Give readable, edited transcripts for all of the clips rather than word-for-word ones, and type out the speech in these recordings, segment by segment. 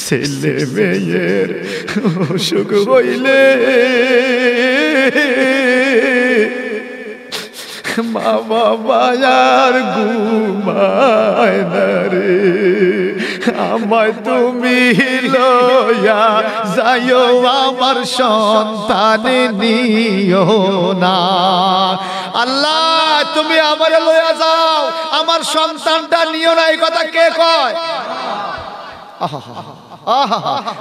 ছেলে মেয়ের অসুখ হইলে মা বাবা আর ঘুমায় না রে, আমায় তুমি লইয়া যাইও আমার সন্তান নিও না। আল্লাহ তুমি আমারে লইয়া যাও, আমার সন্তানটা নিও না, এই কথা কে কয়?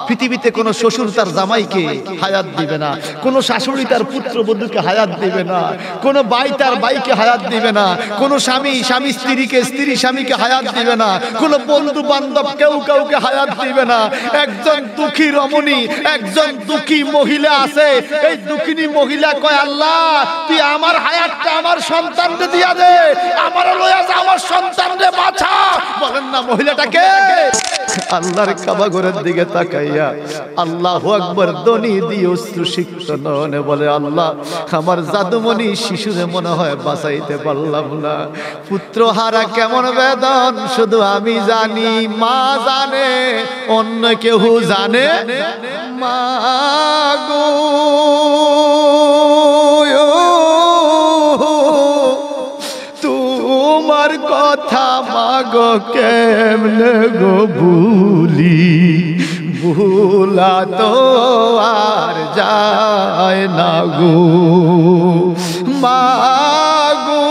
পৃথিবীতে কোন শ্বশুর তার জামাইকে হায়াত দিবে না, কোন শাশুড়ি তার পুত্রবধূকে হায়াত দিবে না, কোন ভাই তার ভাইকে হায়াত দিবে না, কোন স্বামী স্ত্রীকে, স্ত্রী স্বামীকে হায়াত দিবে না, কোন বন্ধু বান্ধব কেউ কাউকে হায়াত দিবে না। একজন দুঃখী রমণী, একজন দুঃখী মহিলা আছে, এই দুঃখিনী মহিলা কয় আল্লাহ তুই আমার হায়াতটা আমার সন্তানকে দিয়া দে, আমার লইয়া যা, আমার সন্তানকে বাঁচা। বলেন না মহিলাটাকে? আল্লাহর কাবা ঘরের দিকে তাকাইয়া আল্লাহু আকবার ধ্বনি দিয়ে অশ্রুসিক্ত নয়নে বলে আল্লাহ আমার জাদুমণি শিশুরে মনে হয় বাঁচাইতে পারলাম না। পুত্র হারা কেমন বেদন শুধু আমি জানি, মা জানে, অন্য কেউ জানে? মা গো তোমার কথা মাগো কেমনে গো ভুলি, ভুলা তো আর যায় না গো। মা গো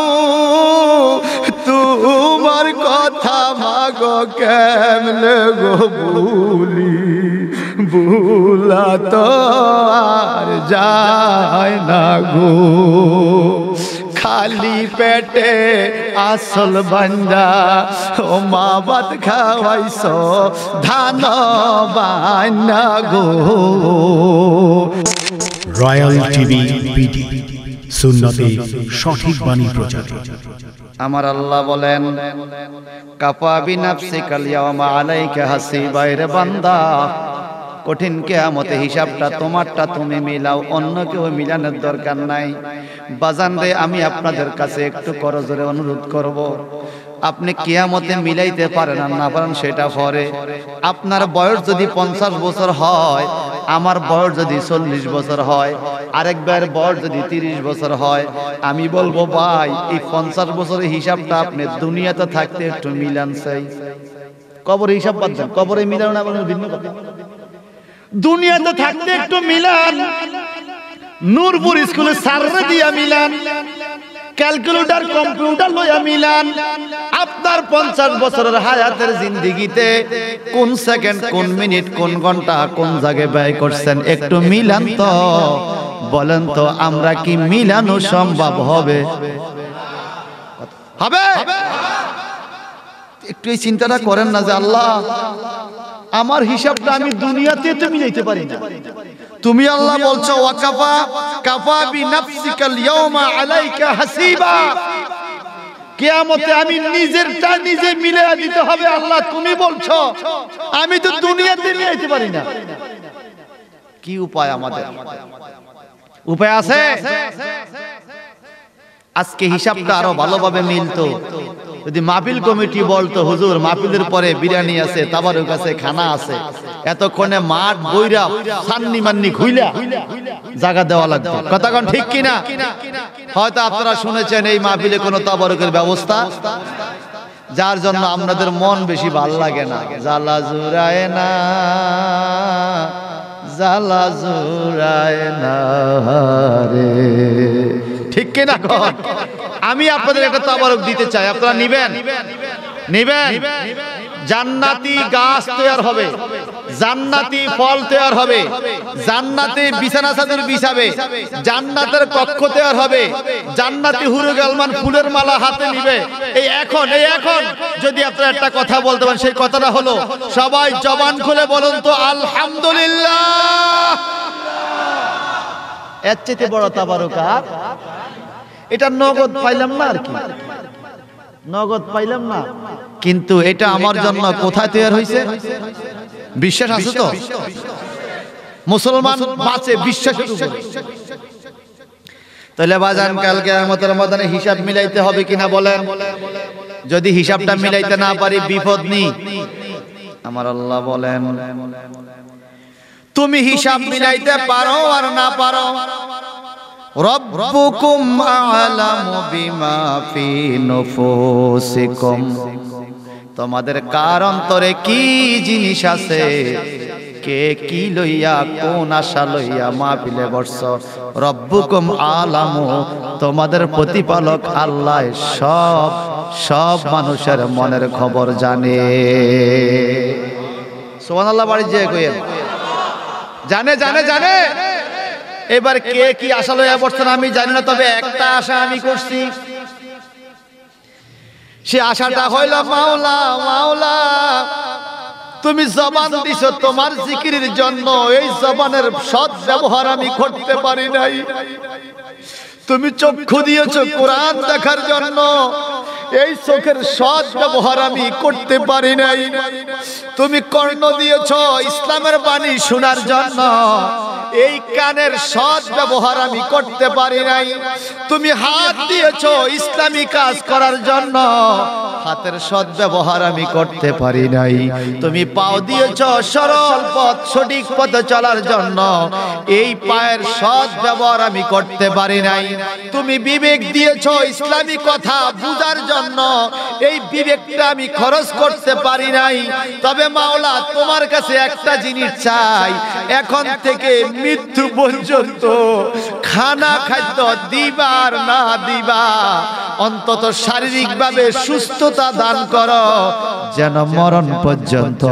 তোমার কথা মাগো কেমনে গো ভুলি, ভুলা তো আর যায় না গো। খালি পেটে আসল বান্দা ও মা ভাত খাওয়াইছো ধান বান্না গো। রয়্যাল টিভি বিডি, সুন্নতে সঠিক বাণী প্রচার। আমার আল্লাহ বলেন কাফা বিনাফসিকাল ইয়াওমা আলাইকা হাসিবা, রে বান্দা কঠিন কিয়ামতে হিসাবটা তোমারটা তুমি মিলাও, অন্য কেউ মিলানোর দরকার নাই। বাজান রে আমি আপনাদের কাছে একটু করজোরে অনুরোধ করব, আপনি কিয়ামতে মিলাইতে পারেন আর না পারেন সেটা পরে। আপনার বয়স যদি 50 বছর হয়, আমার বয়স যদি 40 বছর হয়, আরেক ভাইয়ের বয়স যদি 30 বছর হয়, আমি বলবো ভাই এই 50 বছরের হিসাবটা আপনি দুনিয়াতে থাকতে একটু মিলান চাই। কবরে হিসাব বাদ দেন, কবরে মিলানো না বলেন ভিন্ন কথা। দুনিয়াতে থাকতে একটু মিলান, নূরপুর স্কুলে স্যাররে দিয়া মিলান, ক্যালকুলেটর কম্পিউটার লইয়া মিলান। আপনার 50 বছরের হায়াতের জিন্দেগিতে কোন সেকেন্ড, কোন মিনিট, কোন ঘন্টা, কোন জায়গায় ব্যয় করছেন একটু মিলান তো। বলেন তো আমরা কি মিলানো সম্ভব হবে? হবে? একটু এই চিন্তাটা করেন না যে আল্লাহ আমার হিসাবটা আমি দুনিয়াতে তো মিলাইতে পারি না। তুমি আল্লাহ বলছো ওয়াকাফা কাফা বিনাফসিকাল ইয়াওমা আলাইকা হাসিবা, কিয়ামতে আমি নিজেরটা নিজে মিলিয়ে দিতে হবে। আল্লাহ তুমি বলছো, আমি তো দুনিয়াতে মিলাইতে পারি না। কি উপায় আমাদের? উপায় আছে? আজকে হিসাবটা আরো ভালোভাবে মিলতো যদি মাহফিল কমিটি বলতো হুজুর মাহফিলের পরে বিরিয়ানি আছে, তাবারুক আছে, খানা আছে, এতক্ষণে মাঠ বইরা সান্নি মান্নি খুইলা জায়গা দেওয়া লাগতো। কথা কোন ঠিক কিনা? হয়তো আপনারা শুনেছেন এই মাহফিলে কোনো তাবারুকের ব্যবস্থা, যার জন্য আপনাদের মন বেশি ভাল লাগে না। জ্বালা জুড়ায় না, জ্বালা জুড়ায় না রে, ঠিক কিনা? আমি আপনাদের একটা তাবারুক দিতে চাই, আপনারা নিবেন? নিবেন? জান্নাতি গাছ তৈরি হবে, জান্নাতি ফল তৈরি হবে, জান্নাতি বিছানা চাদর বিছাবে, জান্নাতের কক্ষ তৈরি হবে, জান্নাতি হুরে গালমান ফুলের মালা হাতে নিবে। এই এখন যদি আপনারা একটা কথা বলতে পারেন, সেই কথাটা হলো সবাই জবান খুলে বলুন তো আলহামদুলিল্লাহ। এর চেয়ে বড় তাবারুক আর এটা নগদ পাইলাম না, আর কি নগদ পাইলাম না, কিন্তু এটা আমার জন্য কোথায় তৈরি হয়েছে? বিশ্বাস আছে তো? মুসলমান বাঁচে বিশ্বাসের উপরে। তাহলে বাজান কাল কিয়ামতের ময়দানে হিসাব মিলাইতে হবে কিনা বলেন? যদি হিসাবটা মিলাইতে না পারি বিপদ নেই, আমার আল্লাহ বলেন তুমি হিসাব মিলাইতে পারো আর না পারো, রব্বুকুম আ'লামু বিমা ফি নুফুসিকুম, তোমাদের কার অন্তরে কি জিনিস আছে, কে কি লইয়া কোন আশা লইয়া মাহফিলে বসছ, রব্বুকুম আ'লামু, তোমাদের প্রতিপালক আল্লাহ সব সব মানুষের মনের খবর জানে। সুবহানাল্লাহ বাড়ি যে কইেন জানে জানে জানে। এবার কে কি আশা লইয়া বসছেন আমি জানি না, তবে একটা আশা আমি করছি, সে আশাটা হইল মাওলা মাওলা তুমি জবান দিছো তোমার জিকিরের জন্য, এই জবানের সৎ ব্যবহার আমি করতে পারি নাই। তুমি চক্ষু দিয়েছো কোরআন দেখার জন্য, এই চোখের সৎ ব্যবহার আমি করতে পারি নাই। তুমি কর্ণ দিয়েছো ইসলামের বাণী শোনার জন্য, এই কানের সৎ ব্যবহার আমি করতে পারি নাই। তুমি হাত দিয়েছো ইসলামী কাজ করার জন্য, হাতের সৎ ব্যবহার আমি করতে পারি নাই। তুমি পাও দিয়েছো সরল পথ সঠিক পথে চলার জন্য, এই পায়ের সৎ ব্যবহার আমি করতে পারি নাই। তুমি বিবেক দিয়েছো ইসলামী কথা বুঝার জন্য, এই বিবেকটা আমি খরচ করতে পারি নাই। তবে মাওলা তোমার কাছে একটা জিনিস চাই, এখন থেকে মৃত্যু পর্যন্ত খানা খাদ্য দিবার না দিবা, অন্তত শারীরিকভাবে সুস্থতা দান করো, যেন মরণ পর্যন্ত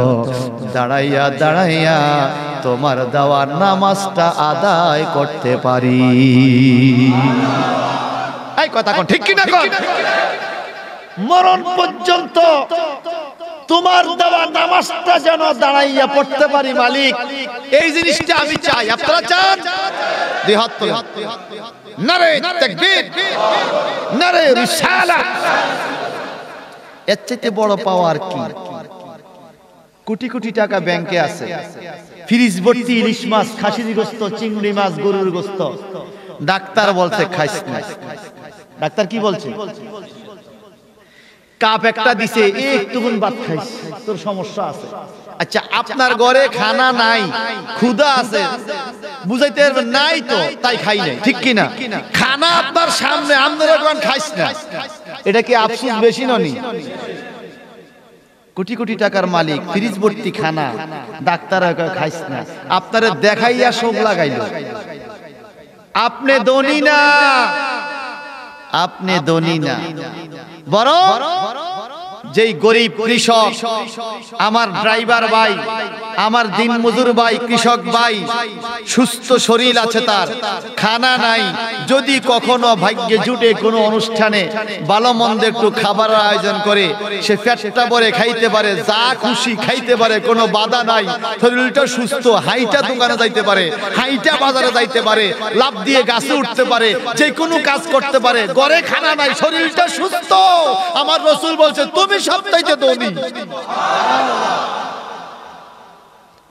দাঁড়াইয়া দাঁড়াইয়া তোমার দেওয়া নামাজটা আদায় করতে পারি। এই কথা কোন ঠিক কি না কোন? মরণ পর্যন্ত তোমার দেওয়া নামাজটা যেন দাঁড়াইয়া পড়তে পারি মালিক, এই জিনিসটা আমি চাই। আপনারা চান? দুই হাত তুলে নারে তাকবীর, নারে রিসালাত। এর চাইতে বড় পাওয়ার কি? কোটি কোটি টাকা ব্যাংকে আছে, ফ্রিজ ভর্তি ইলিশ মাছ, খাসির গোশত, চিংড়ি মাছ, গরুর গোশত, ডাক্তার বলছে খাইস না। ডাক্তার কি বলছে? কাপ একটা দিছে, একটুকুন ভাত খাইস, তোর সমস্যা আছে। আচ্ছা আপনার ঘরে খানা নাই, ক্ষুধা আছে, বুঝাইতে পারবেন নাই তো তাই খাই নাই, ঠিক কি না? খানা আপনার সামনে, আপনারা কোন খাইস না, এটা কি আফসোস বেশি ননি? কোটি কোটি টাকার মালিক, ফ্রিজ ভর্তি খানা, ডাক্তার খাইস না, আপনারে দেখাইয়া শোক লাগাইল। আপনি ধনী না, আপনি ধনী না, বরং যেই গরিব কৃষক, আমার ড্রাইভার ভাই, আমার দিনমজুর ভাই, কৃষক ভাই, সুস্থ শরীর আছে, তার খানা নাই, যদি কখনো ভাগ্যে জুটে কোনো অনুষ্ঠানে ভালো মন্দ একটু খাবারের আয়োজন করে, সে পেটটা ভরে খাইতে পারে, যা খুশি খাইতে পারে, কোনো বাধা নাই, শরীরটা সুস্থ, হাইটা দোকানে যাইতে পারে, হাইটা বাজারে যাইতে পারে, লাফ দিয়ে গাছে উঠতে পারে, যে কোনো কাজ করতে পারে, ঘরে খানা নাই, শরীরটা সুস্থ, আমার রাসূল বলছে তুমি সবচাইতে ধনী,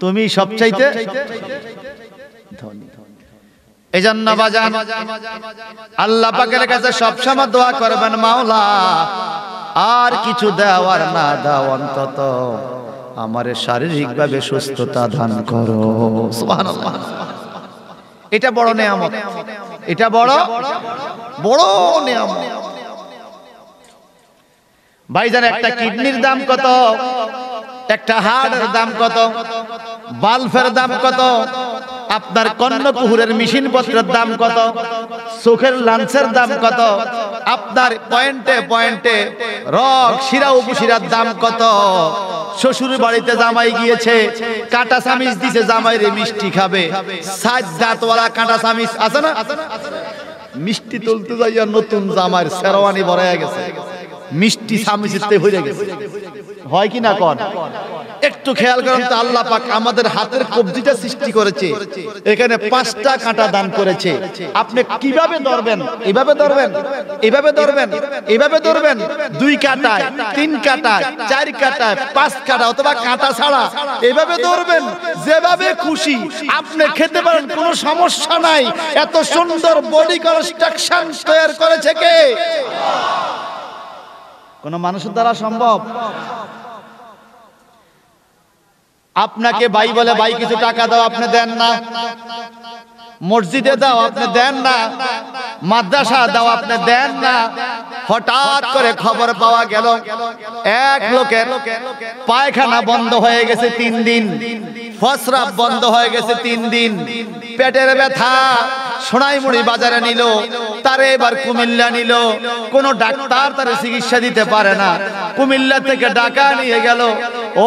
তুমি সবচাইতে ধনী। এজন্য বাজান আল্লাহ পাকের কাছে সবসময় দোয়া করবেন, মাওলা আর কিছু দেওয়ার না দাও, অন্তত আমারে শারীরিকভাবে সুস্থতা দান করো। সুবহানাল্লাহ। এটা বড় নেয়ামত, এটা বড় বড় নেয়ামত। ভাইজান একটা কিডনির দাম কত, একটা হাড়ের দাম কত, বাল্বের দাম কত, আপনার কর্ণকুহুরের মেশিন পত্রের দাম কত, চোখের লেন্সের দাম কত, আপনার পয়েন্টে পয়েন্টে রগ শিরা উপশিরার দাম কত। শ্বশুর বাড়িতে জামাই গিয়েছে, কাঁটা চামিচ দিছে, জামাই রে মিষ্টি খাবে, সাত দাঁতওয়ালা কাঁটা চামিচ আছে না, মিষ্টি তুলতে যাইয়া নতুন জামাইয়ের শেরওয়ানি ভরাইয়া গেছে, মিষ্টি চামিচতে হয়ে গেছে, হয় কি না কোন? একটু খেয়াল করেন তো, আল্লাহ পাক আমাদের হাতের কবজিটা সৃষ্টি করেছে, এখানে 5টা কাঁটা দান করেছে। আপনি কিভাবে ধরবেন? এভাবে ধরবেন, এভাবে ধরবেন, এভাবে ধরবেন, 2 কাঁটায়, 3 কাঁটায়, 4 কাঁটায়, 5 কাঁটা, অথবা কাঁটা ছাড়া এভাবে ধরবেন, যেভাবে খুশি আপনি খেতে পারেন, কোনো সমস্যা নাই। এত সুন্দর বডি কনস্ট্রাকশন তৈরি করেছে কে? কোন মানুষের দ্বারা সম্ভব? আপনাকে ভাই বলে, ভাই কিছু টাকা দাও, আপনি দেন না। মসজিদে দাও, আপনি দেন না। মাদ্রাসা দাও, আপনি দেন না। হঠাৎ করে খবর পাওয়া গেল এক লোকের পায়খানা বন্ধ হয়ে গেছে 3 দিন, প্রস্রাব বন্ধ হয়ে গেছে 3 দিন, পেটের ব্যথা। সোনাইমুড়ি বাজারে নিল, তারে এবার কুমিল্লা নিল। কোন ডাক্তার তারে চিকিৎসা দিতে পারে না। কুমিল্লা থেকে ঢাকা নিয়ে গেল।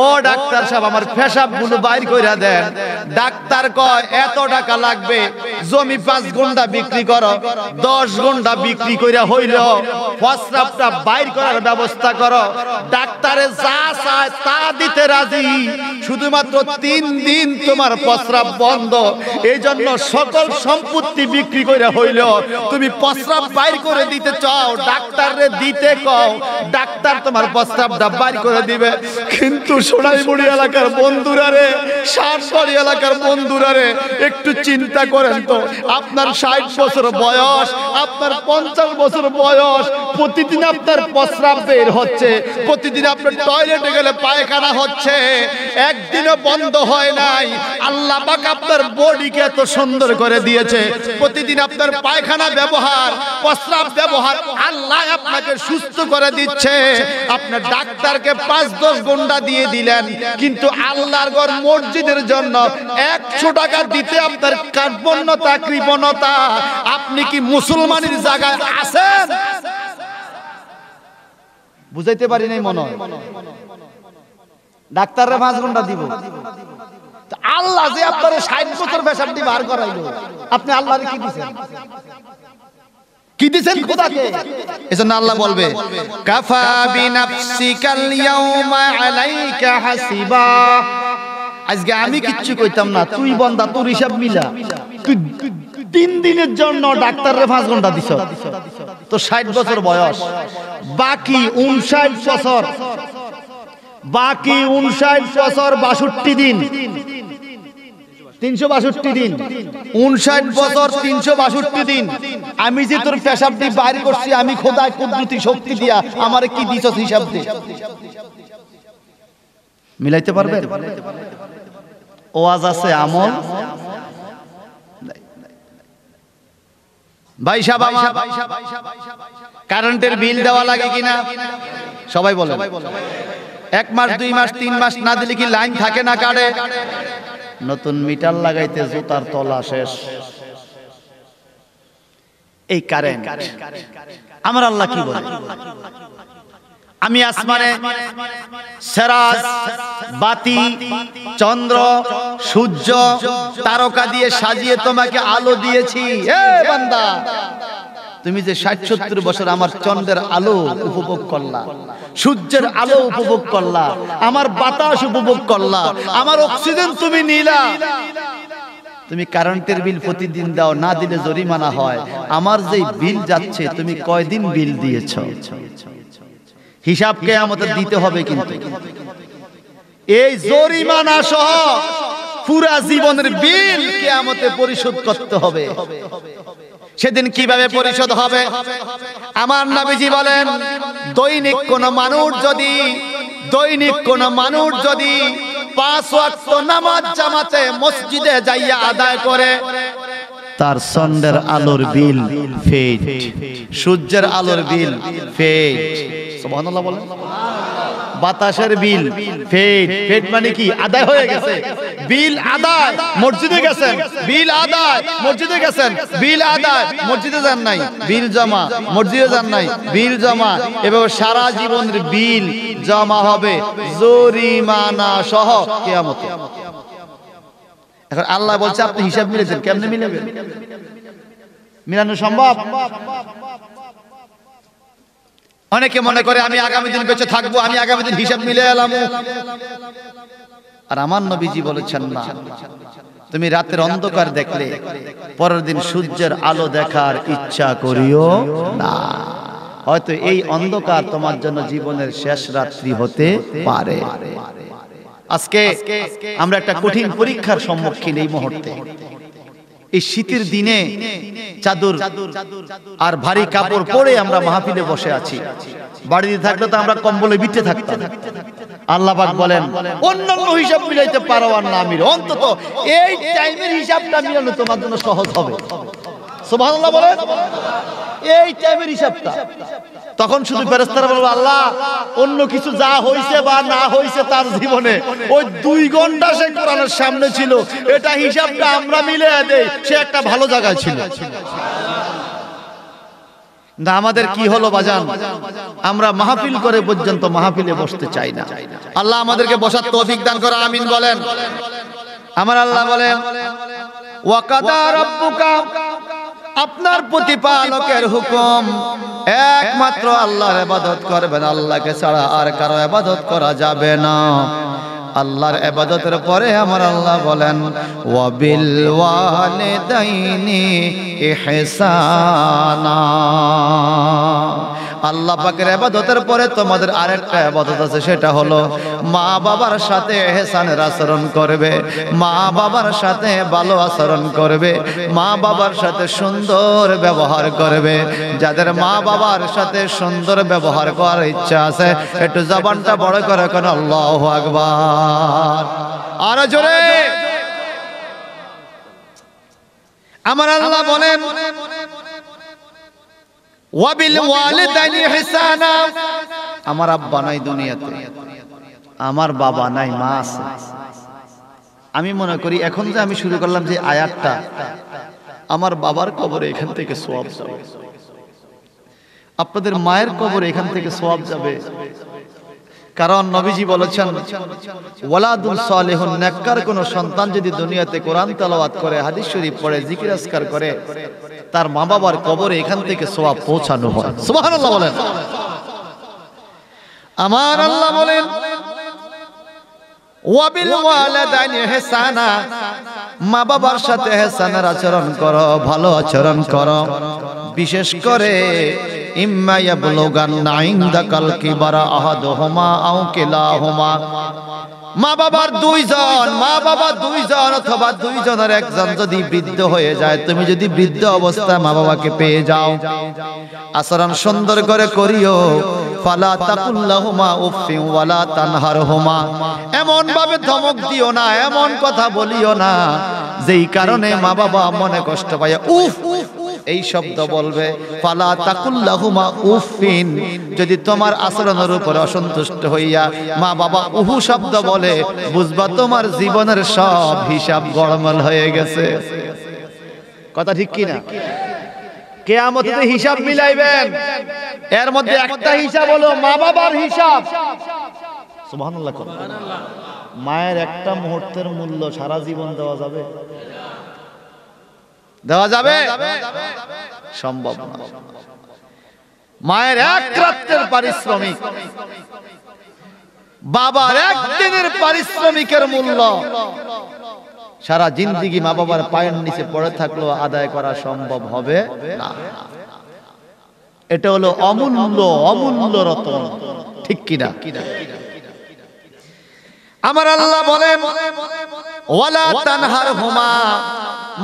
ও ডাক্তার সাহেব, আমার পেশাবগুলো বাইর কইরা দেন। ডাক্তার কয় এত টাকা লাগবে, জমি 5 গুণ্ঠা বিক্রি করো, 10 গুণ্ঠা বিক্রি কইরা হইল প্রস্রাবটা বাইর করার ব্যবস্থা করো। ডাক্তারে যা চায় তা দিতে রাজি, শুধুমাত্র 3 দিন তোমার প্রস্রাব বন্ধ। এই জন্য সকল সম্পত্তি বিক্রি কইরা হইল তুমি প্রস্রাব বাইর করে দিতে চাও, ডাক্তারে দিতে কও, ডাক্তার তোমার প্রস্রাবটা বাইর করে দিবে। কিন্তু সোনাইমুড়ি এলাকার বন্ধুরা রে, শাঁসবাড়ি এলাকার বন্ধুরা রে, একটু চিন্তা করেন তো। আপনার 60 বছর বয়স, আপনার 50 বছর বয়স, প্রতিদিন আপনার প্রস্রাব বের হচ্ছে, প্রতিদিন আপনার টয়লেটে গেলে পায়খানা হচ্ছে, একদিনও বন্ধ হয় নাই। আল্লাহ পাক আপনার বডিকে এত সুন্দর করে দিয়েছে, প্রতিদিন আপনার পায়খানা ব্যবহার, প্রস্রাব ব্যবহার, আল্লাহ আপনাকে সুস্থ করে দিচ্ছে। আপনার ডাক্তারকে 5-10 গুণ্ঠা দিয়ে দিলেন, কিন্তু আল্লাহর ঘর মসজিদের জন্য 100 টাকা দিতে আপনার কার্পণ্যতা, কৃপণতা। আপনি কি মুসলমানের জায়গায় আছেন? বুঝাইতে পারি নাই মনে হয়। ডাক্তাররা 5 ঘন্টা দিব, আল্লাহ যে আপনার 60 বছর পেশাব দিয়ে বার করাইলো, আপনি আল্লাহরে কি দিবেন? কি দিবেন খোদাকে? এজন্য আল্লাহ বলবে, কাফা বিনাফসিকাল ইয়াউমা আলাইকা হাসিবা। আজকে আমি কিচ্ছু কইতাম না, তুই বান্দা তোর হিসাব মিলা। তুই 3 দিনের জন্য ডাক্তাররে 5 ঘন্টা দিছ, তো 60 বছর বয়স, বাকি 59 বছর, বাকি 59 বছর 62 দিন, 362 দিন, 59 বছর 362 দিন। আমি যে তোর পেশাবটি বাইর করছি, আমি খোদায় কুদরতি শক্তি দিয়া আমারে কি দিছস হিসাব দে। মিলাইতে পারবে? ওয়াজ আছে, আমল ভাই সাহেব, আমার কারেন্টের বিল দেওয়া লাগে কিনা সবাই বলে। 1 মাস 2 মাস 3 মাস না দিলে কি লাইন থাকে না কাটে? নতুন মিটার লাগাইতে জুতার তলা শেষ। এই কারেন্ট আমার আল্লাহ কি বলে, আমি আসমানে সেরাজ, বাতি, চন্দ্র, সূর্য, তারকা দিয়ে সাজিয়ে তোমাকে আলো দিয়েছি। এ বান্দা, তুমি যে 60-70 বছর আমার চন্দ্রের আলো উপভোগ করলা, সূর্যের আলো উপভোগ করলা, আমার বাতাস উপভোগ করলা, আমার অক্সিজেন তুমি নিলা। তুমি কারেন্টের বিল প্রতিদিন দাও, না দিলে জরিমানা হয়। আমার যে বিল যাচ্ছে, তুমি কয়দিন বিল দিয়েছো? হিসাব কিয়ামতে দিতে হবে। কিন্তু এই জরিমানা সহ পুরা জীবনের বিল কিয়ামতে পরিশোধ করতে হবে। সেদিন কিভাবে পরিশোধ হবে? আমার নবীজি বলেন, দৈনিক কোন মানুষ যদি 5 ওয়াক্ত নামাজ জামাতে মসজিদে যাইয়া আদায় করে, তার চন্দ্রের আলোর বিল ফেড, সূর্যের আলোর বিল ফেড, সুবহানাল্লাহ বলেন, বাতাসের বিল ফেড। ফেড মানে কি? আদায় হয়ে গেছে, বিল আদায়। মসজিদে গেছেন, বিল আদায়, মসজিদে গেছেন, বিল আদায়, মসজিদে যান নাই, বিল জমা, মসজিদে যান নাই, বিল জমা। এভাবে সারা জীবনের বিল জমা হবে জরিমানা সহ কিয়ামতে। এখন আল্লাহ বলছে, আপনি হিসাব মিলেছেন, কেমনে মিলাবেন? মিলানো সম্ভব? অনেকে মনে করে আমি আগামী দিন বেঁচে থাকবো, আমি আগামী দিন হিসাব মিলে এলাম। আর আমার নবীজি বলেছেন, না, তুমি রাতের অন্ধকার দেখলে পরের দিন সূর্যের আলো দেখার ইচ্ছা করিও না। হয়তো এই অন্ধকার তোমার জন্য জীবনের শেষ রাত্রি হতে পারে। আজকে আমরা একটা কঠিন পরীক্ষার সম্মুখীন এই মুহূর্তে। এই শীতের দিনে চাদর আর ভারী কাপড় পরে আমরা মাহফিলে বসে আছি। বাড়িতে থাকলে তো আমরা কম্বলে বিটে থাকতাম, আল্লাহ পাক বলেন অন্যান্য হিসাব মিলাইতে পারো আর না মিলে অন্তত এই টাইমের হিসাবটা মিলানো তোমার জন্য সহজ হবে। সুবহানাল্লাহ বলেন, এই টাইমের হিসাবটা। তখন শুধু ফেরেশতারা বলবে আল্লাহ অন্য কিছু যা হইছে বা না হইছে তার জীবনে ওই 2 ঘন্টা সে কোরআনের সামনে ছিল, এটা হিসাবটা আমরা মিলিয়ে দেই, সে একটা ভালো জায়গায় ছিল। না আমাদের কি হলো বাজান, আমরা মাহফিল করে পর্যন্ত মাহফিলে বসতে চাই না। আল্লাহ আমাদেরকে বসার তৌফিক দান করে, আমিন বলেন। আমার আল্লাহ বলেন ওয়াকাদা রাব্বুকা, আপনার প্রতিপালকের হুকুম একমাত্র আল্লাহর ইবাদত করবেন, আল্লাহকে ছাড়া আর কারো ইবাদত করা যাবে না। আল্লাহর ইবাদতের পরে আমার আল্লাহ বলেন ওয়াবিল ওয়ালিদাইনি ইহসানা। আল্লাহ পাকের ইবাদতের পরে তোমাদের আরেকটা ইবাদত আছে, সেটা হলো মা বাবার সাথে ইহসানের আচরণ করবে, মা বাবার সাথে ভালো আচরণ করবে, মা বাবার সাথে সুন্দর ব্যবহার করবে। যাদের মা বাবার সাথে সুন্দর ব্যবহার করার ইচ্ছা আছে একটু জবানটা বড় করে কোন আল্লাহু আকবার, আর জোরে। আমার আল্লাহ বলেন ওয়াবিল ওয়ালিদাইনি ইহসানা, আমার আব্বা নাই দুনিয়াতে, আমার বাবা নাই, মা আছে। আমি মনে করি এখন যে আমি শুরু করলাম যে আয়াতটা, আমার বাবার কবরে এখান থেকে সওয়াব যাবে, আপনাদের মায়ের কবরে এখান থেকে সওয়াব যাবে। কারণ নবীজি বলেছেন ওয়ালাদুল সালিহুন, নেককার কোন সন্তান যদি দুনিয়াতে কোরআন তেলাওয়াত করে, হাদিস শরীফ পড়ে, জিকির আজকার করে, তার মা বাবার কবরে এখান থেকে সওয়াব পৌঁছানো হয়। সুবহানাল্লাহ বলেন। আমার আল্লাহ বলেন ওয়াবিল ওয়ালিদাইনি ইহসানা, মা বাবার সাথে ইহসানের আচরণ করো, ভালো আচরণ করো। বিশেষ করে ইম্মা ইয়াবলুগান্না ইনদাকাল কিবারা আহাদুহুমা আও কিলাহুমা, মা বাবার দুইজন অথবা দুইজনের একজন যদি বৃদ্ধ হয়ে যায়, তুমি যদি বৃদ্ধ অবস্থায় মা বাবাকে পেয়ে যাও, আচরণ সুন্দর করে করিও। ফালা তাকুল্লাহুমা উফিন ওয়ালা তানহারহুমা, এমন ভাবে ধমক দিও না, এমন কথা বলিও না যেই কারণে মা বাবা মনে কষ্ট পায়, উফ এই শব্দ বলবে। ফালা তাকুল্লাহুমা উফিন, যদি তোমার আচরণের উপর অসন্তুষ্ট হইয়া মা বাবা উহু শব্দ বলে, বুঝবা তোমার জীবনের সব হিসাব গড়মল হয়ে গেছে। কথা ঠিক কি না? কিয়ামতে হিসাব মিলাইবেন, এর মধ্যে একটা হিসাব হলো মা বাবার হিসাব। সুবহানাল্লাহ। মায়ের একটা মুহূর্তের মূল্য সারা জীবন দেওয়া যাবে? দেওয়া যাবে? সম্ভব না। মায়ের এক রাতের পারিশ্রমিক, বাবার একদিনের পারিশ্রমিকের মূল্য সারা জিন্দেগি মা বাবার পায়ের নিচে পড়ে থাকলেও আদায় করা সম্ভব হবে না। এটা হলো অমূল্য রতন, ঠিক কিনা? আমার আল্লাহ বলেন ওয়ালা তানহারহুমা,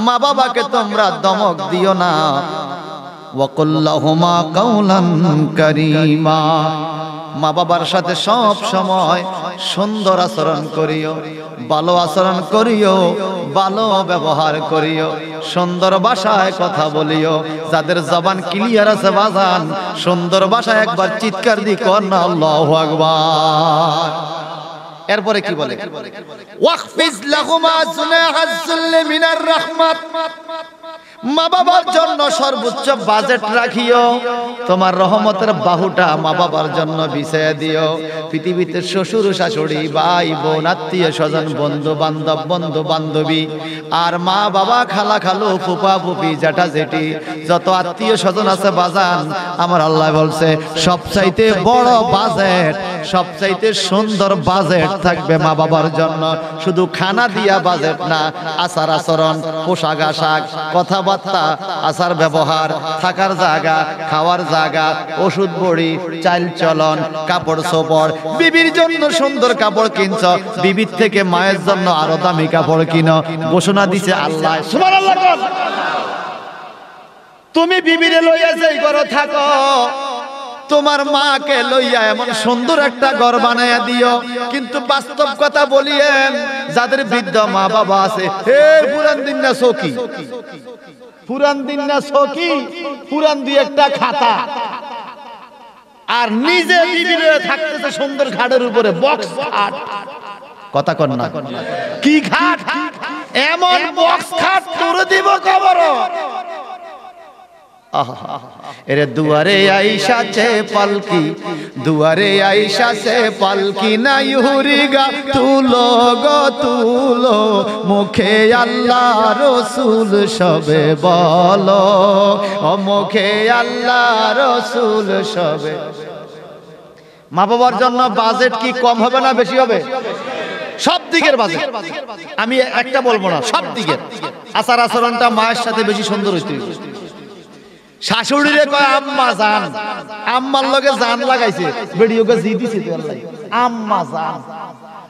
মা বাবাকে তোমরা দমক দিও না। ওয়াকুল লাহুমা কাওলান কারীমা, মা বাবার সাথে সব সময় সুন্দর আচরণ করিও, ভালো আচরণ করিও, ভালো ব্যবহার করিও, সুন্দর ভাষায় কথা বলিও। যাদের জবান ক্লিয়ার আছে বাজান, সুন্দর ভাষায় একবার চিৎকার দি কর না আল্লাহু আকবার। এরপরে কি বলে? ওয়াখফিজ লাহুমা জুনাহাজ যুল্লি মিনার রাহমাত, মা বাবার জন্য সর্বোচ্চ বাজেট রাখিও, তোমার রহমতের বাহুটা মা বাবার জন্য বিছিয়ে দিও। পৃথিবীতে শ্বশুর শাশুড়ি, ভাই বোন, আত্মীয় স্বজন, বন্ধু বান্ধবী আর মা বাবা, খালা খালু, ফুপা ফুপি, জ্যাঠা জেঠি, যত আত্মীয় স্বজন আছে বাজান, আমার আল্লাহ বলছে সবচাইতে বড় বাজেট, সবচাইতে সুন্দর বাজেট থাকবে মা বাবার জন্য। শুধু খানা দিয়া বাজেট না, আচার আচরণ, পোশাক আশাক, কথাবার্তা, আচার ব্যবহার, থাকার জায়গা, খাওয়ার জায়গা, ওষুধ বড়ি, চাল চলন, কাপড় চোপড়। বিবির জন্য সুন্দর কাপড় কিনছ, বিবির থেকে মায়ের জন্য আরো দামি কাপড় কিনো। ঘোষণা দিছে আল্লাহ। সুবহানাল্লাহ। তুমি বিবিরে লইয়া যাই করো থাকো, তোমার মাকে লইয়া এমন সুন্দর একটা ঘর বানায়া দিও। কিন্তু বাস্তব কথা বলিয়েন, যাদের বৃদ্ধ মা বাবা আছে, হে পুরান দিন না সকি, পুরান দিন না সকি, পুরান দিয়ে একটা খাতা, আর নিজে বিবির থাকতেছে সুন্দর ঘাটের উপরে বক্স খাট। কথা কন না, কি ঘাট? এমন বক্স খাট তুলে দিব কবর। এরে দুয়ারে আইসা চে পালকি, দুয়ারে আইসা চে পালকি, নাই হুরিগা তুলো গো তুলো, মুখে আল্লাহ রসুল সবে বলো, ও মুখে আল্লাহ রসুল সবে। মা বাবার জন্য বাজেট কি কম হবে না বেশি হবে? সব দিকের বাজেট, আমি একটা বলবো না, সব দিকের। আচার আচরণটা মায়ের সাথে বেশি সুন্দর হইতে হবে। শাশুড়িরে কয় আম্মা জান, আম্মার লগে জান লাগাইছে, বেডিওকে জি দিছে তো আল্লাহ আম্মা জান।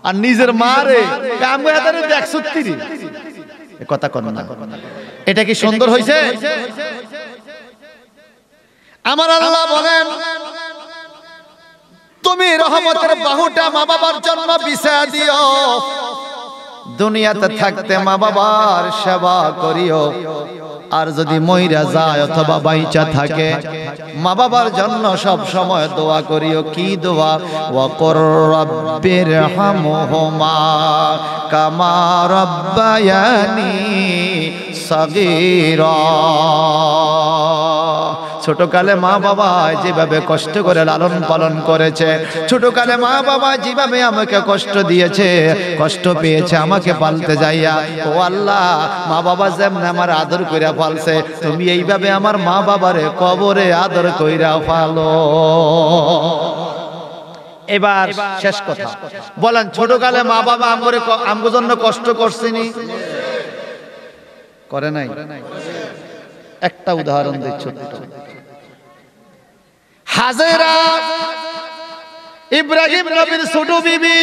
আর নিজের মারে কাম করে তারে দেখছতি রে, এ কথা কন না। এটা কি সুন্দর হইছে? আমার আল্লাহ বলেন, তুমি রহমতের বাহুটা মা বাবার জন্য বিছায়া দিও, দুনিয়াতে থাকতে মা বাবার সেবা করিও। আর যদি মইরা যায় অথবা বাইচা থাকে, মা বাবার জন্য সব সময় দোয়া করিও। কি দোয়া? ওয়া কুর রাব্বিরহামহুমা কামা রাব্বায়ানি সাগীরা। ছোটকালে মা বাবা যেভাবে কষ্ট করে লালন পালন করেছে, ছোটকালে মা বাবা যেভাবে আমাকে কষ্ট দিয়েছে, কষ্ট পেয়েছে আমাকে পালতে যাইয়া, ও আল্লাহ মা বাবা যেমন আমার আদর কইরা পালছে, তুমি এইভাবে আমার মা বাবারে কবরে আদর কইরা পালো। এবার শেষ কথা বলেন, ছোটকালে মা বাবা আমগো জন্য কষ্ট করছেনি? করে নাই? একটা উদাহরণ দিই ছোট্ট। হাজেরা ইব্রাহিম নবীর ছোট বিবি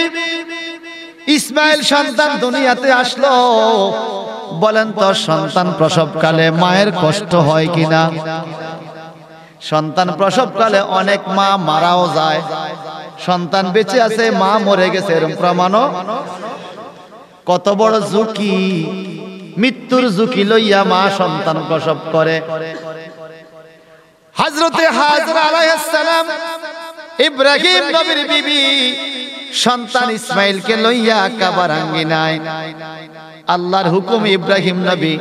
ইসমাইল সন্তান দুনিয়াতে আসলো। বলেন তো, সন্তান প্রসবকালে মায়ের কষ্ট হয় কিনা? সন্তান প্রসবকালে অনেক মা মারাও যায়, সন্তান বেঁচে আছে মা মরে গেছে এরকম প্রমাণও। কত বড় ঝুঁকি, মৃত্যুর ঝুঁকি লইয়া মা সন্তান প্রসব করে। হযরতে হাজরা আলাইহিস সালাম ইব্রাহিম নবীর বিবি সন্তান ইসমাইলকে লইয়া কাবার আঙ্গিনায়, আল্লাহর হুকুম ইব্রাহিম নবী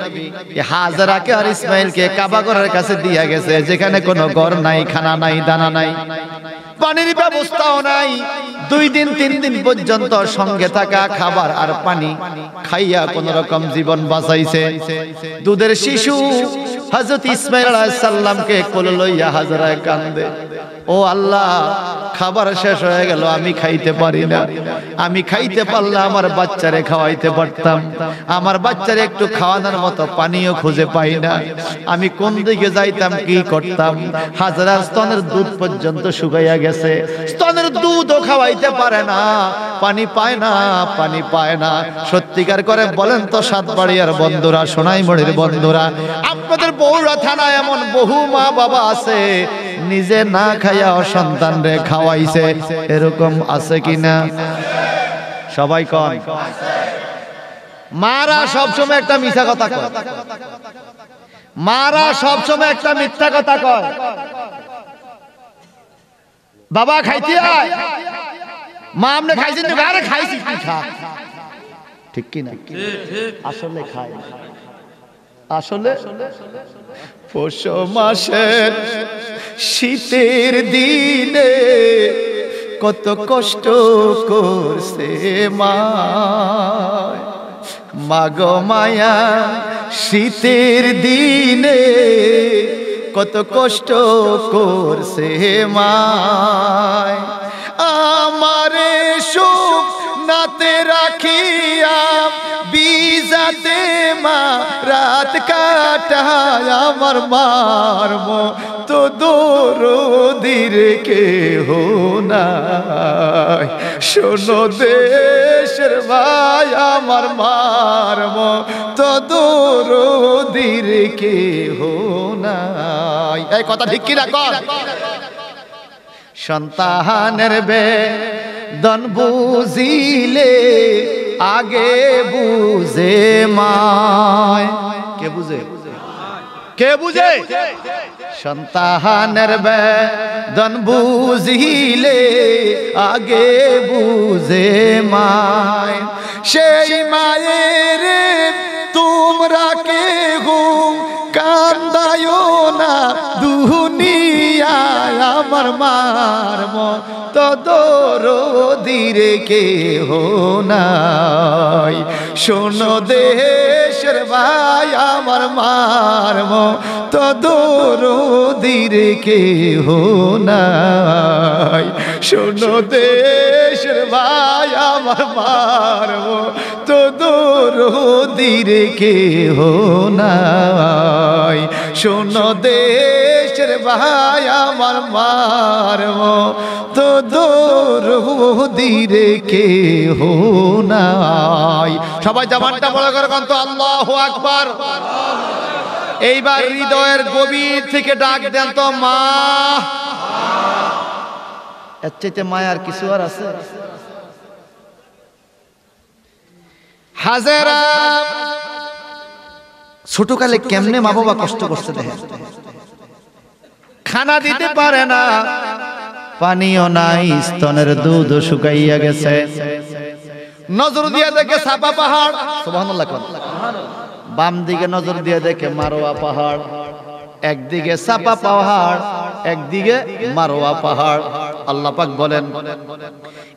হাজরাকে আর ইসমাইলকে কাবা ঘরের কাছে দিয়া গেছে, যেখানে কোনো ঘর নাই, খানা নাই, দানা নাই, পানির ব্যবস্থাও নাই। 2 দিন 3 দিন পর্যন্ত সঙ্গে থাকা খাবার আর পানি খাইয়া কোন রকম জীবন বাঁচাইছে। দুধের শিশু হযরত ইসমাইল আলাইহিস সালামকে কোলে লইয়া হাজরা কান্দে, ও আল্লাহ খাবার শেষ হয়ে গেল, আমি খাইতে পারি না, আমি খাইতে পারলে আমার বাচ্চারে খাওয়াইতে পারতাম, আমার বাচ্চারে একটু খাওয়ানোর মতো পানিও খুঁজে পাই না, আমি কোন দিকে যাইতাম, কি করতাম? হাজরার স্তনের দুধ পর্যন্ত শুকাইয়া গেছে, স্তনের দুধও খাওয়াইতে পারে না, পানি পায় না, পানি পায় না। সত্যিকার করে বলেন তো সাতবাড়িয়ার বন্ধুরা, সোনাইমুড়ির বন্ধুরা, আপনাদের বগুড়া থানায় এমন বহু মা বাবা আছে নিজে না খাইয়া সন্তান রে খাওয়াইছে, এরকম আছে কিনা? সবাই কন। মারা সবসময় একটা মিথ্যা কথা কয়, মারা সবসময় একটা মিথ্যা কথা কয়। বাবা খাইতে আয়, মা আমনে খাইছেন? আরে খাইছি, কি খা, ঠিক কি না? আসলে খায়, আসলে পৌষ মাসের শীতের দিনে কত কষ্ট করছে মা, মাগো মায়া শীতের দিনে কত কষ্ট করছে মা, আমারে সুখ নাতে রাখিয়া বিজাতে মা রাত কাটায়, আমার মার মতো দরদির কেহ নাই, শোনো দেশের ভাই, আমার মার মতো দরদির কেহ নাই। এই কথা ঠিক কিনা কর? সন্তানের বেদন বুঝিলে আগে বুঝে মায়। কে বুঝে? কে বুঝে? সন্তানের বেদন বুঝিলে আগে বুঝে মায়। সেই মায়ের তোমরা কেহ কান্দায়ো না দুনিয়ায়, আমার মার মতো দরদির কেহ নাই। শোনো দেশের ভাই, আমার মার মতো দরদির কেহ নাই। শোনো দেশের ভাই, আমার মার মতো দরদির কেহ নাই। শোনো দেশের ভাই, আমার মার মতো দরদির কেহ নাই। সবাই জবানটা বড় করে বলতো আল্লাহু আকবার। এইবার হৃদয়ের গভীর থেকে ডাক দেন তো মা। এর চাইতে মায়ার কিছু আর আছে? হাজেরা ছোটকালে কেমনে মা বাবা কষ্ট করছে দেখেন। খানা দিতে পারে না, পানিও নাই, স্তনের দুধ শুকাইয়া গেছে। নজর দিয়ে দেখে সাপা পাহাড়, সুবহানাল্লাহ। বাম দিকে নজর দিয়ে দেখে মারোয়া পাহাড়। একদিকে সাপা পাহাড়, একদিকে মারোয়া পাহাড়। আল্লাহ পাক বলেন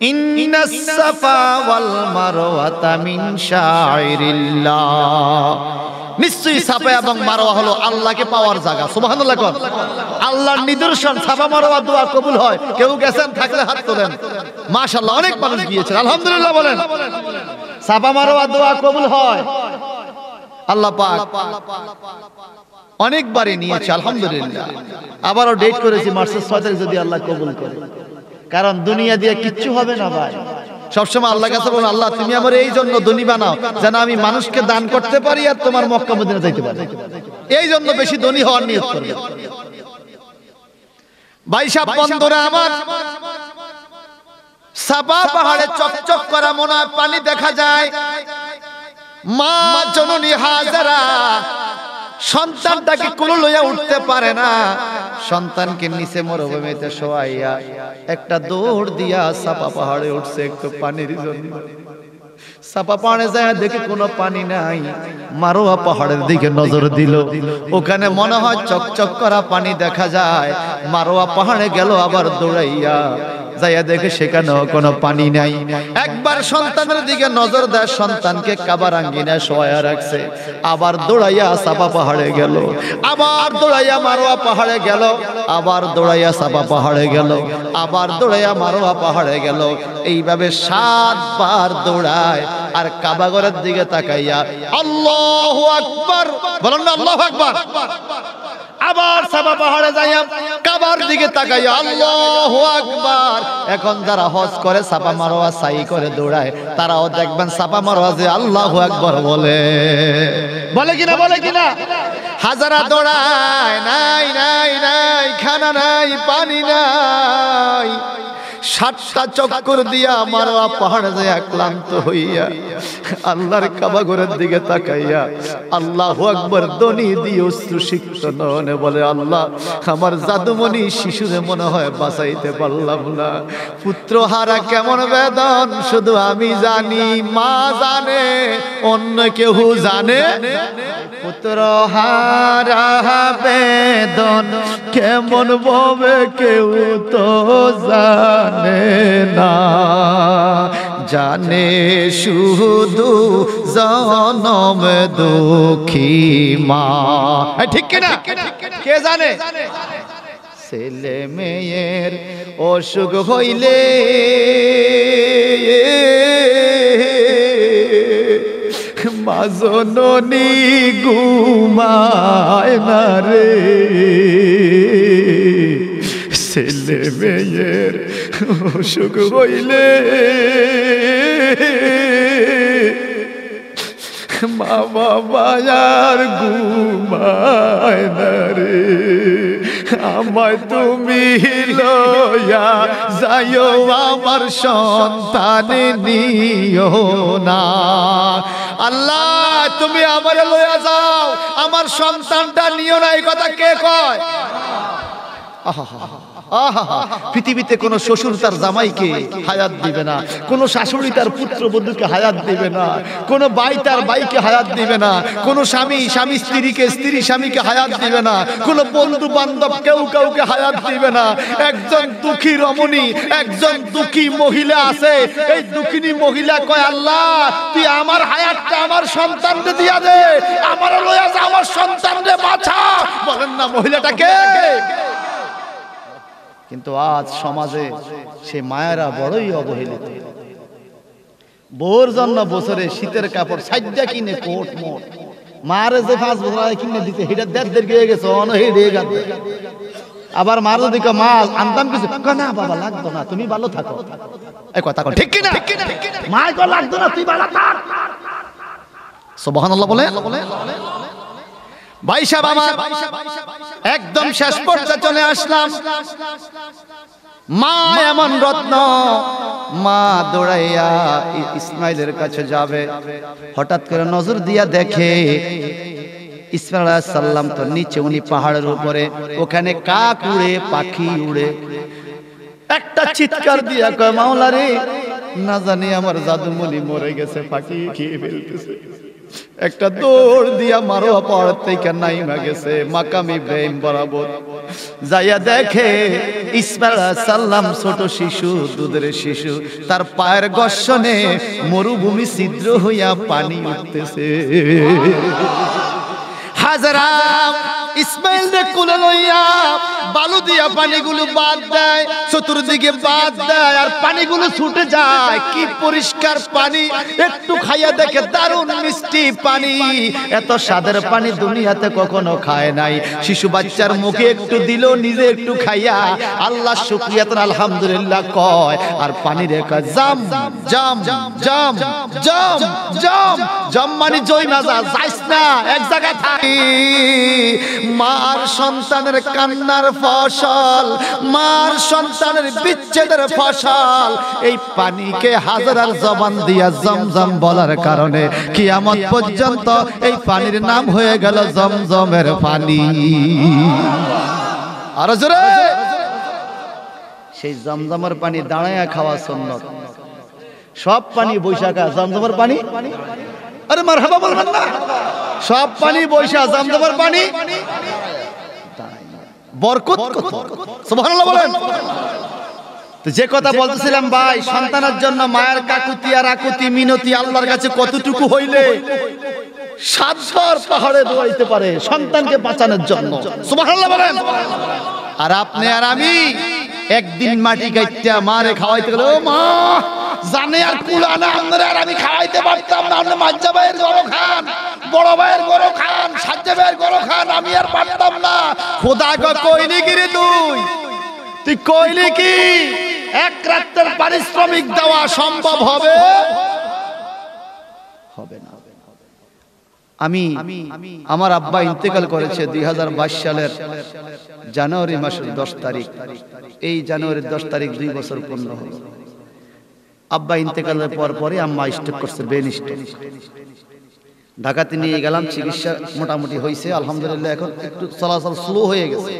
ইন্নাস সাফা ওয়াল মারওয়াতা মিন শাইরিল্লাহ। নিশ্চয়ই সাফা এবং মারওয়া হলো আল্লাহকে পাওয়ার জায়গা। সুবহানাল্লাহ। আল্লাহর নিদর্শন। সাফা মারওয়া দোয়া কবুল হয়। কেউ গেছেন থাকলে হাত তোলেন। মাশাআল্লাহ, অনেক মানুষ গিয়েছেন, আলহামদুলিল্লাহ বলেন। সাফা মারওয়া দোয়া কবুল হয়। আল্লাহ পাক অনেকবারই নিয়েছে, আলহামদুলিল্লাহ। আবারও ডেট করেছি মার্চের 6 তারিখ, যদি আল্লাহ কবুল করে। কারণ দুনিয়া দিয়ে কিচ্ছু হবে না ভাই। সবসময় আল্লাহর কাছে বলুন, আল্লাহ তুমি আমার এই জন্য ধনী বানাও যেন আমি মানুষকে দান করতে পারি আর তোমার মক্কা মদিনা যাইতে পারি। এই জন্য বেশি ধনী হওয়ার নিয়ত করবে। ভাই সাহেব বন্ধুরা আমার, সাফা পাহাড়ে চকচক করা মনে হয় পানি দেখা যায়। মা জননী হাজেরা সন্তানটাকে কোলে লইয়া উঠতে পারে না। সন্তানকে নিচে মরুভূমিতে শোয়াইয়া একটা দৌড় দিয়া সাফা পাহাড়ে উঠছে একটু পানির জন্য। সাফা পাহাড়ে যায় দেখে কোনো পানি নাই। মারোয়া পাহাড়ের দিকে নজর দিল, ওখানে মনে হয় চকচক করা পানি দেখা যায়। মারোয়া পাহাড়ে গেল, আবার দৌড়াইয়া যাইয়া দেখে সেখানেও কোনো পানি নাই। একবার সন্তানের দিকে নজর দেয়, সন্তানকে কাবার আঙ্গিনায় শোয়া রাখছে। আবার দৌড়াইয়া সাফা পাহাড়ে গেল, আবার দৌড়াইয়া মারোয়া পাহাড়ে গেল, আবার দৌড়াইয়া সাফা পাহাড়ে গেল, আবার দৌড়াইয়া মারোয়া পাহাড়ে গেল। এইভাবে 7 বার দৌড়ায় আর কাবাগরের দিকে তাকাইয়া আল্লাহু আকবার বলেন না, আল্লাহু আকবার। আবার সাফা পাহাড়ে যাইয়া কাবার দিকে তাকাইয়া আল্লাহু আকবার। এখন যারা হজ করে সাফা মারওয়া সাই করে দৌড়ায়, তারাও দেখবেন সাফা মারওয়া যে আল্লাহু আকবার বলে। বলে কিনা? বলে কিনা? হাজারা দৌড়ায়, নাই নাই নাই, খানা নাই, পানি নাই। 7টা চক্কর দিয়া মারওয়া পাহাড়ে যায় ক্লান্ত হইয়া আল্লাহর কাবা ঘরের দিকে তাকাইয়া আল্লাহু আকবার ধ্বনি দিয়ে অশ্রুসিক্ত নয়নে বলে, আল্লাহ আমার জাদুমণি শিশুরে মনে হয় বাঁচাইতে পারলাম না। পুত্র হারা কেমন বেদন শুধু আমি জানি, মা জানে, অন্য কেউ জানে? পুত্র হারা বেদন কেমন ভাবে কেউ তো জানে না, জানে শুধু জনম দুঃখী মা। ঠিক কিনা? কে জানে? ছেলে মেয়ের অসুখ হইলে মা জননী ঘুমায় না রে। ছেলে মেয়ের অসুখ হইলে মা বাবা আর ঘুমায় না রে। আমায় তুমি লইয়া যাইও আমার সন্তানে নিও না। আল্লাহ তুমি আমারে লইয়া যাও, আমার সন্তানটা নিও না, এই কথা কে কয়? পৃথিবীতে কোন শ্বশুর তার জামাইকে হায়াত দিবে না, কোন শাশুড়ি তার পুত্রবধূকে হায়াত দিবে না, কোন ভাই তার ভাইকে হায়াত দিবে না, কোন স্বামী স্ত্রীকে, স্ত্রী স্বামীকে হায়াত দিবে না, কোন বন্ধু বান্ধব কেউ কাউকে হায়াত দিবে না। একজন দুঃখী রমণী, একজন দুঃখী মহিলা আছে, এই দুঃখিনী মহিলা কয় আল্লাহ তুই আমার হায়াতটা আমার সন্তানকে দিয়া দে, আমার লইয়া যা, আমার সন্তানকে বাঁচা। বলেন না মহিলাটাকে? কিন্তু আজ সমাজে সে মায়েরা বড়ই অবহেলিত। বোর জন্য বছরে শীতের কাপড় সাইডা কিনে কোট মোট, মারে যে 5 বছর আগে কিনে দিতে সেটা দেড় গিয়ে গেছে, আবার মার যদি মা আনতাম কিছু না বাবা লাগতো না, তুমি ভালো থাকো, এই কথা কন ঠিক কিনা? মা কো লাগতো না, তুই ভালো থাক। সুবহানাল্লাহ বলে। ভাই সাহেব আমার একদম শেষ পর্যায়ে চলে আসলাম। মা এমন রত্ন, মা দৌড়াইয়া ইসমাইলের কাছে যাবে, হঠাৎ করে নজর দিয়া দেখে ইসমাইল আলাইহিস সালাম তো নিচে, উনি পাহাড়ের উপরে, ওখানে কাক উড়ে, পাখি উড়ে। একটা চিৎকার দিয়া কয় মাওলা রে, না জানি আমার জাদুমণি মরে গেছে, পাখি খেয়ে ফেলতেছে। একটা দৌড় দিয়া মারোয়া পাহাড় থেকে নাইমা গেছে মাকাম ইব্রাহিম বরাবর, যাইয়া দেখে ইসমাইল আলাইহিস সালাম ছোট শিশু, দুধের শিশু, তার পায়ের ঘর্ষণে মরুভূমি ছিদ্র হইয়া পানি উঠতেছে। হাজরা ইসমাইল রে কোলে লইয়া বালু দিয়া পানিগুলো বাদ দেয়, চতুর্দিকে বাদ দেয়, আর পানিগুলো ছুটে যায়। কি পরিষ্কার পানি, একটু খাইয়া দেখে দারুণ মিষ্টি পানি। এত স্বাদের পানি দুনিয়াতে কখনো খায় নাই। শিশু বাচ্চার মুখে একটু দিল, নিজে একটু খাইয়া আল্লাহ শুকরিয়া তো আলহামদুলিল্লাহ কয়, আর পানি রেখা জাম জাম জাম জাম জাম জাম মানে জয় মাজা, যাইস না এক জায়গায় থাকি। মার সন্তানের কান্নার ফসল, মার সন্তানের বিচ্ছেদের ফসল, এই পানিকে হাজার জবান দিয়া জমজম বলার কারণে কিয়ামত পর্যন্ত এই পানির নাম হয়ে গেল জমজমের পানি। আর জোরে, সেই জমজমের পানি দাঁড়ায়া খাওয়া সুন্নাত। সব পানি বৈশাখা, জমজমের পানি, আরে মারহাবা বলবেন না? সব পানি বৈশা, জমজমের পানি বরকত কত, সুবহানাল্লাহ বলেন। তো যে কথা বলতেছিলাম ভাই, সন্তানের জন্য মায়ের কাকুতি আর আকুতি মিনতি আল্লাহর কাছে কতটুকু হইলে 7 বার পাহাড়ে দৌড়াইতে পারে সন্তানকে বাঁচানোর জন্য, সুবহানাল্লাহ বলেন। আর আপনি আর আমি একদিন মাটি কাইটা মারে খাওয়াইতে গেলে, ও মা জানে আর কুলা না, আপনারা আর আমি খাওয়াইতে পারতাম না। আপনি মাজ্জা ভাইয়ের গরু খান, বড় ভাইয়ের গরু খান, সাজ্জা ভাইয়ের গরু খান, আমি আর পারতাম না। খোদা কইলি কি রে তুই কইলি কি এক রাতের পারিশ্রমিক দেওয়া সম্ভব হবে? হবে না। আমি আমার আব্বা ইন্তেকাল করেছে 2022 সালের জানুয়ারি মাসের 10 তারিখ। এই জানুয়ারির 10 তারিখ 2 বছর পূর্ণ হলো। আব্বা ইন্তেকালের পরে আম্মা স্ট্রোক করছে, ব্রেন স্ট্রোক। ঢাকাতে নিয়ে গেলাম, চিকিৎসা মোটামুটি হয়েছে আলহামদুলিল্লাহ, এখন একটু চলাচল স্লো হয়ে গেছে।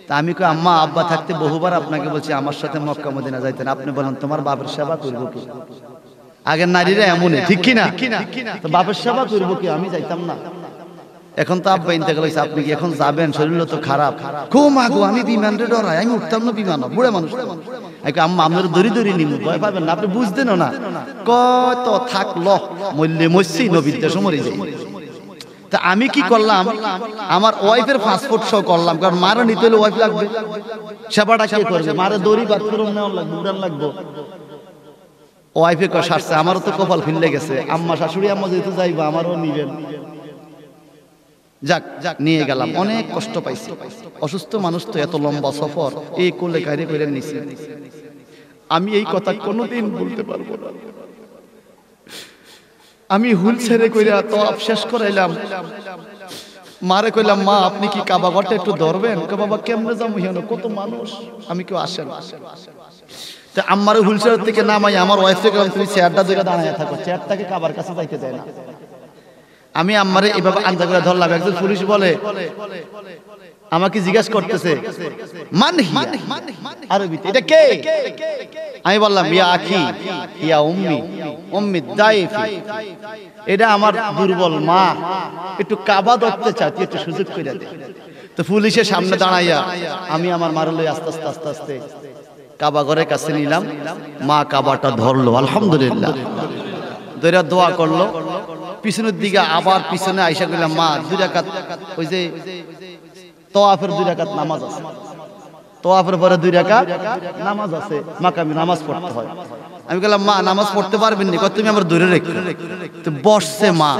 তা আমি কই আম্মা আব্বা থাকতে বহুবার আপনাকে বলছি আমার সাথে মক্কা মদিনা যাইতেন, আপনি বলেন তোমার বাপের সেবা করবো কি? আগের নারীরা এমনই, ঠিক কিনা? তো বাপের সেবা করবো কি, আমি যাইতাম না। এখন তো আব্বা ইন্তেকাল হয়েছে, আপনি কি এখন যাবেন? শরীর তো খারাপ। খুব মাগো, আমি বিমানটা ডরাই, আমি উঠতাম না বিমান, বুড়ে মানুষ। আম্মা আপনার দড়ি নিব, ভয় পাবেন না, আপনি বুঝতেন না। কত থাকলো মরলে মরছি, নবীর দেশ মরে যাই। তা আমি কি করলাম, আমার ওয়াইফের পাসপোর্ট সহ করলাম, কারণ মারা নিতে হলে ওয়াইফ লাগবে, সেবাটা কে করবে? মারা দড়ি বাথরুম নেওয়া লাগবে, উড়ান লাগবে। ওয়াইফে সারছে, আমারও তো কপাল ফিরলে গেছে। আম্মা শাশুড়ি আম্মা যেহেতু যাইবা, আমারও নিবেন। যাক নিয়ে গেলাম, অনেক কষ্ট পাইছি। অসুস্থ মানুষ তো, এত লম্বা সফর, এই কোলে কাইরে করে নিছি। আমি এই কথা কোনোদিন বলতে পারবো না। আমি হুইল ছেড়ে কইরা তো শেষ করাইলাম। মারে কইলাম মা আপনি কি কাবা ঘরটা একটু ধরবেন? বাবা কেমনে যাবো, কত মানুষ, আমি কেউ আসেন। তো আমার হুইলচেয়ার থেকে নামাই আমার ওয়াইফকে গেলাম তুমি চেয়ারটা ধরে দাঁড়ায় থাকো, চেয়ারটাকে কাবার কাছে যাইতে যায় না। আমি আমারে এভাবে আন্দা করে ধরলাম। একজন পুলিশ বলে আমাকে জিজ্ঞাসা করতেছে মান হিয়া আরবিতে, এটা কে? আমি বললাম ইয়া আখি ইয়া উম্মি উম্মি দাইফি, এটা আমার দুর্বল মা, একটু কাবা ধরতে চাই, তুই একটু সুযোগ করে দে। তো পুলিশের সামনে দাঁড়াইয়া আমি আমার মারে লই আস্তে আস্তে আস্তে আস্তে কাবা ঘরের কাছে নিলাম। মা কাবাটা ধরলো, আলহামদুলিল্লাহ, ধরে দোয়া করলো। পিছনের দিকে আবার পিছনে আইসা করলাম মা 2 রাকাত, ওই যে তওয়াফের 2 রাকাত নামাজ আছে, তওয়াফের পরে 2 রাকাত নামাজ আছে, মাকামি নামাজ পড়তে হয়। আমি বললাম মা নামাজ পড়তে পারবেন নি? তুমি আমার ধরে রেখো। তো বসছে মা,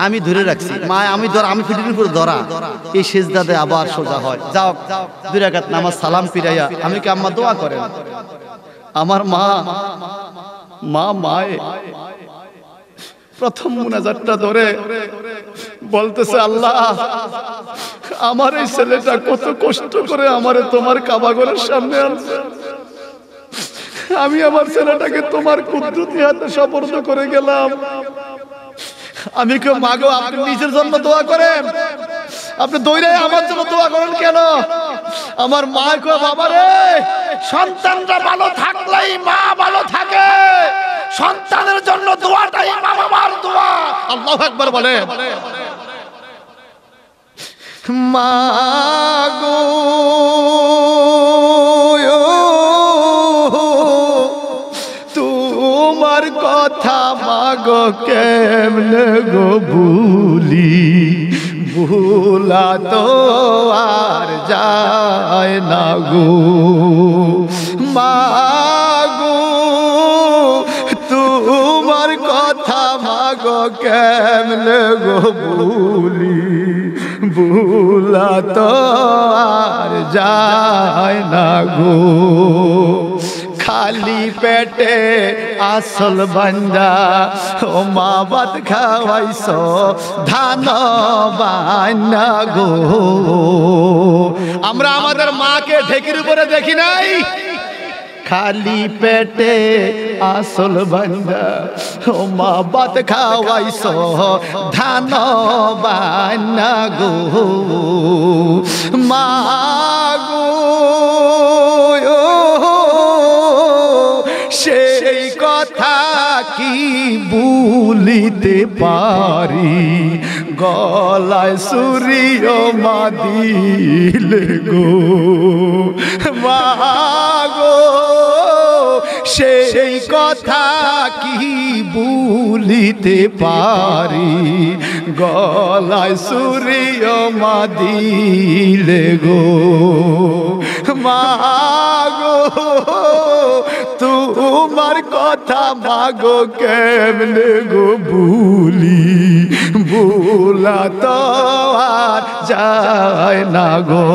আমি ধরে রাখছি। মা আমি পিঠের উপর ধরা, এই সিজদাতে আবার সোজা হয়। যাও 2 রাকাত নামাজ সালাম ফিরাইয়া আমি কি আম্মা দোয়া করেন। আমার মায়ে প্রথম মুনাজাতটা ধরে বলতেছে আল্লাহ আমার এই ছেলেটা কত কষ্ট করে আমারে তোমার কাবা ঘরের সামনে আনছে, আমি আমার ছেলেটাকে তোমার কুদরতি হাতে সুপর্দ করে গেলাম। আমি কেউ মাগো আপনি নিজের জন্য দোয়া করেন, আপনি দৌড়ায় আমার জন্য দোয়া করেন কেন? আমার মা কো বাবা রে, সন্তানরা ভালো থাকলেই মা ভালো থাকে, সন্তানের জন্য দোয়াটাই মা বাবার দোয়া। আল্লাহু আকবার বলে। মা গো তোমার কথা মাগো কেমনে গো ভুলি, ভুলা তো আর যায় না গো। মা গো তোমার কথা মাগো কেমনে গো ভুলি, ভুলা তো আর যায় না গো। খালি পেটে আসল বান্দা ও মা ভাত খাওয়াইছো ধান বান্না গো। আমরা আমাদের মাকে ঢেকির উপরে দেখি নাই, খালি পেটে আসল বান্দা ও মা ভাত খাওয়াইছো ধান বান্না গো। মা গো সেই কথা কি ভুলিতে পারি, গলায় সুরিও মা দিলে গো। মা গো সেই কথা কি ভুলিতে পারি, গলায় সুরিও মা দিলে গো। মা গো তোমার কথা মাগো কেমনে গো ভুলি, ভুলা তো আর যায় না গো।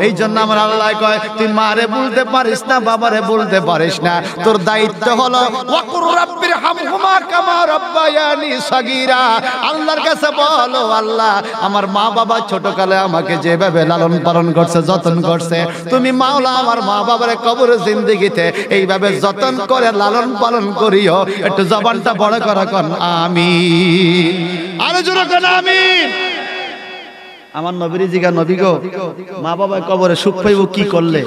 এই জন্য আমার আল্লাহ কয় তুই মারে বলতে পারিস না, বাবারে বলতে পারিস না, তোর দায়িত্ব হলো ওয়াকুর রাব্বির হামহুমা কামা রাব্বায়ানি সাগীরা। আল্লাহর কাছে বলো আল্লাহ আমার মা বাবা ছোটকালে আমাকে যেভাবে লালন পালন করছে, যত্ন করছে, তুমি মাওলা আমার মা বাবার কবরে জিন্দেগিতে এইভাবে যত্ন করে লালন পালন করিও। একটু জবানটা বড় করে কোন আমিন, আরো জোরে কোন আমিন। আমার নবীর জিগা নবী গো মা বাবার কবরে সুখ পাইব কি করলে?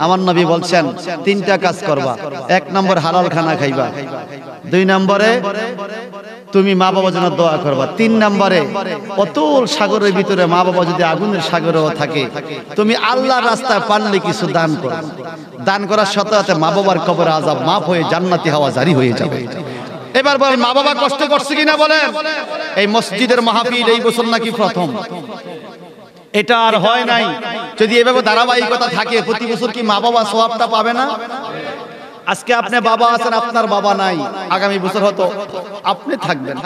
আমার নবী বলছেন 3টা কাজ করবা। 1 নম্বর হালাল খানা খাইবা, 2 নম্বরে তুমি মা বাবার জন্য দোয়া করবা, 3 নম্বরে অতল সাগরের ভিতরে মা বাবা যদি আগুনের সাগরেও থাকে তুমি আল্লাহর রাস্তায় পারলে কিছু দান করো। দান করার সাথে সাথে মা বাবার কবরে আযাব মাফ হয়ে জান্নাতি হাওয়া জারি হয়ে যাবে। এবার বলেন মা বাবা কষ্ট করছে কিনা বলেন? এই মসজিদের মাহফিল এই বছর নাকি প্রথম, এটা আর হয় নাই। যদি এভাবে ধারাবাহিকতা থাকে প্রতি বছর কি মা বাবা সওয়াবটা পাবে না? আজকে আপনি বাবা আছেন, আপনার বাবা নাই, আগামী বছর হয়তো আপনি থাকবেন।